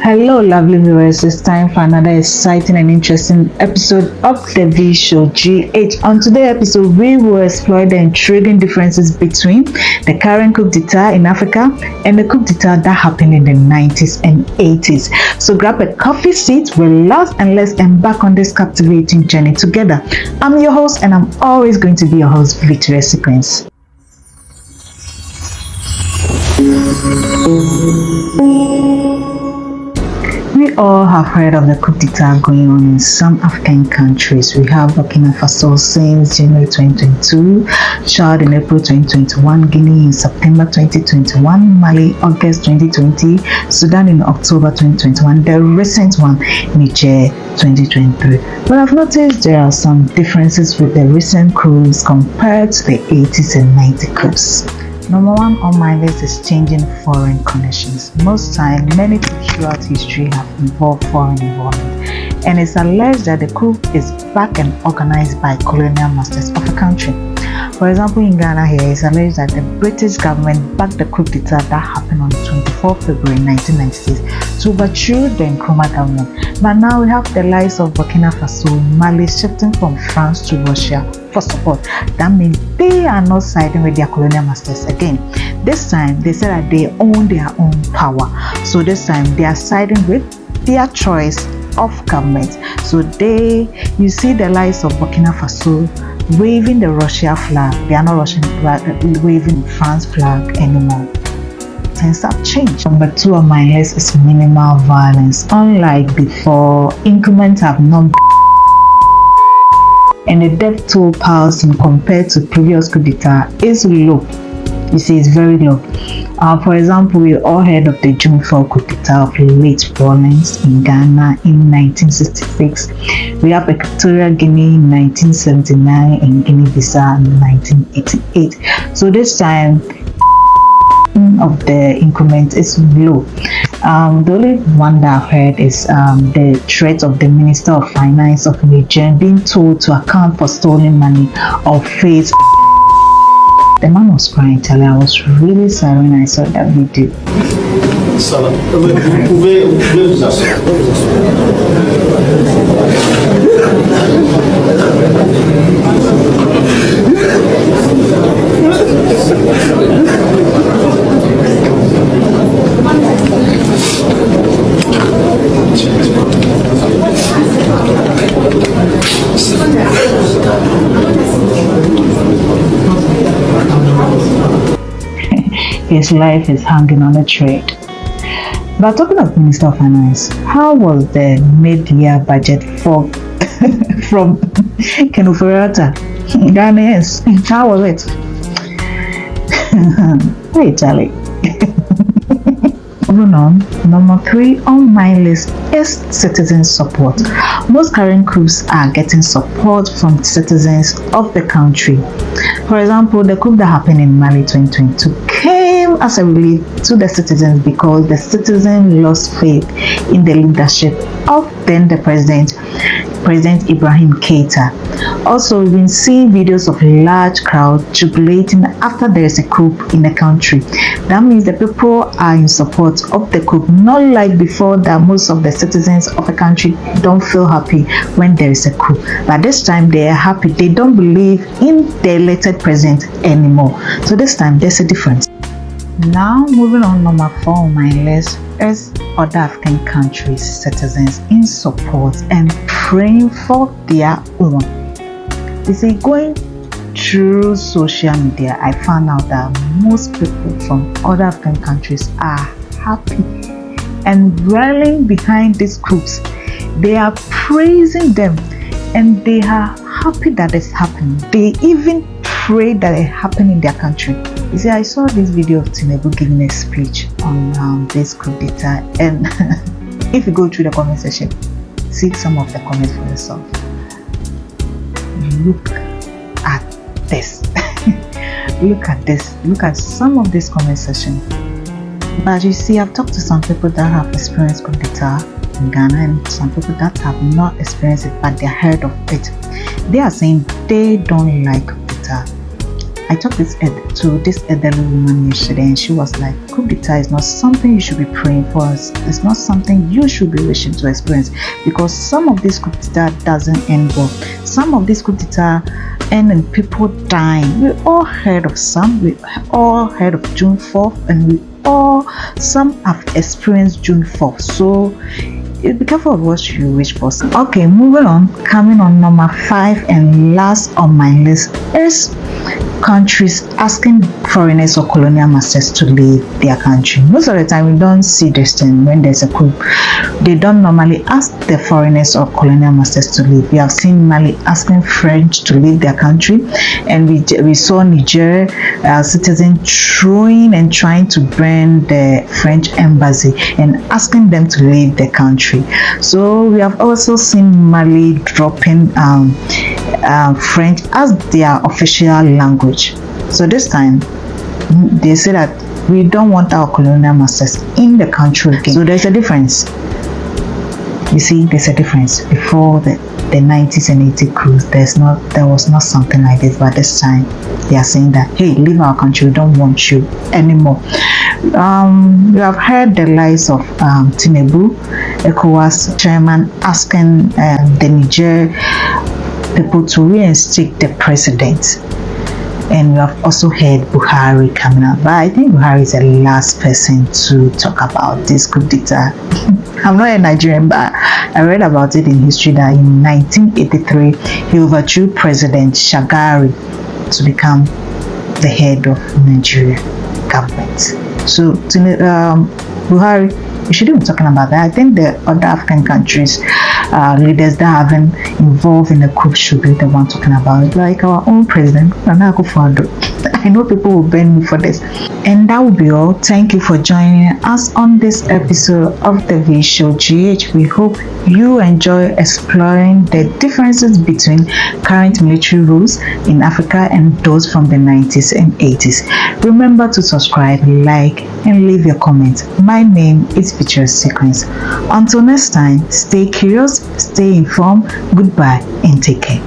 Hello lovely viewers, it's time for another exciting and interesting episode of the V Show GH. On today's episode, we will explore the intriguing differences between the current Couupd'etat in Africa and the Couupd'etat that happened in the 90s and 80s. So grab a coffee seat, relax, and let's embark on this captivating journey together. I'm your host and I'm always going to be your host, Victoria Sequence. We all have heard of the Couupd'etat going on in some African countries. We have Burkina Faso since January 2022, Chad in April 2021, Guinea in September 2021, Mali August 2020, Sudan in October 2021, the recent one, Niger 2023. But I've noticed there are some differences with the recent coups compared to the 80s and 90s coups. Number one on my list is changing foreign connections. Most times, many coups throughout history have involved foreign involvement, and it's alleged that the coup is backed and organized by colonial masters of a country. For example, in Ghana here, it's alleged that the British government backed the Couupd'etat that happened on 24 February 1996 to overthrow the Nkrumah government. But now we have the likes of Burkina Faso, Mali shifting from France to Russia for support. That means they are not siding with their colonial masters again. This time, they said that they own their own power. So this time, they are siding with their choice of government. So you see the likes of Burkina Faso waving the Russia flag. They are not waving France flag anymore. Things have changed. Number two on my list is minimal violence. Unlike before, increments have not and the death toll piles compared to previous Couupd'etat is low. You see, it's very low. For example, we all heard of the June 4 Couupd'etat of late Rawlings in Ghana in 1966. We have Equatorial Guinea in 1979 and Guinea-Bissau in 1988. So this time of the increment is low. The only one that I've heard is the threat of the Minister of Finance of Niger being told to account for stolen money of face. The man was crying, Charlie. I was really sorry when I saw that video. His life is hanging on a thread. But talking of Minister of Finance, how was the mid-year budget for from Kenufurata? Ghanaians, how was it? Hey, Charlie. Moving on, number three on my list is citizen support. Most current coups are getting support from citizens of the country. For example, the coup that happened in Mali 2022 came as a relief to the citizens because the citizens lost faith in the leadership of then the President Ibrahim Keita. Also, we've been seeing videos of large crowds jubilating after there is a coup in the country. That means the people are in support of the coup, not like before that most of the citizens of a country don't feel happy when there is a coup. But this time they are happy. They don't believe in the elected president anymore. So this time there's a difference. Now moving on, number four on my list is other African countries' citizens in support and praying for their own. You see, going through social media, I found out that most people from other African countries are happy and rallying behind these groups. They are praising them and they are happy that it's happening. They even pray that it happened in their country. You see, I saw this video of Tinubu giving a speech on this Couupd'etat, and if you go through the comment section, see some of the comments for yourself. Look at this. Look at this. Look at some of this comment section. But you see, I've talked to some people that have experienced Couupd'etat in Ghana and some people that have not experienced it, but they heard of it. They are saying they don't like Couupd'etat. I talked to this elderly woman yesterday, and she was like, Coupd'etat is not something you should be praying for. It's not something you should be wishing to experience, because some of this Coupd'etat doesn't end well. Some of this Coupd'etat end in people dying. We all heard of some. We all heard of June 4th, and some have experienced June 4th. So be careful of what you wish for. Okay, moving on. Coming on number 5 and last on my list is countries asking foreigners or colonial masters to leave their country. Most of the time we don't see this thing when there's a coup. They don't normally ask the foreigners or colonial masters to leave. We have seen Mali asking French to leave their country, and we saw Niger citizens throwing and trying to burn the French embassy and asking them to leave the country. So we have also seen Mali dropping French as their official language. So this time they say that we don't want our colonial masters in the country again. So there's a difference. You see, there's a difference. Before the 90s and 80s coups, there was not something like this, but this time they are saying that, hey, leave our country, we don't want you anymore. You have heard the lies of Tinubu, ECOWAS chairman, asking the Niger people to reinstate the president. And we have also heard Buhari coming up, but I think Buhari is the last person to talk about this Coupd'etat. I'm not a Nigerian, but I read about it in history that in 1983 he overthrew President Shagari to become the head of Nigeria government. So Buhari, we shouldn't be talking about that. I think the other African countries leaders that haven't involved in the coup should be the one talking about it, like our own president Nana Akufo-Addo. I know people will burn me for this. And that will be all. Thank you for joining us on this episode of the V Show GH. We hope you enjoy exploring the differences between current military rules in Africa and those from the 90s and 80s. Remember to subscribe, like, and leave your comments. My name is Features Sequence. Until next time, stay curious, stay informed, goodbye, and take care.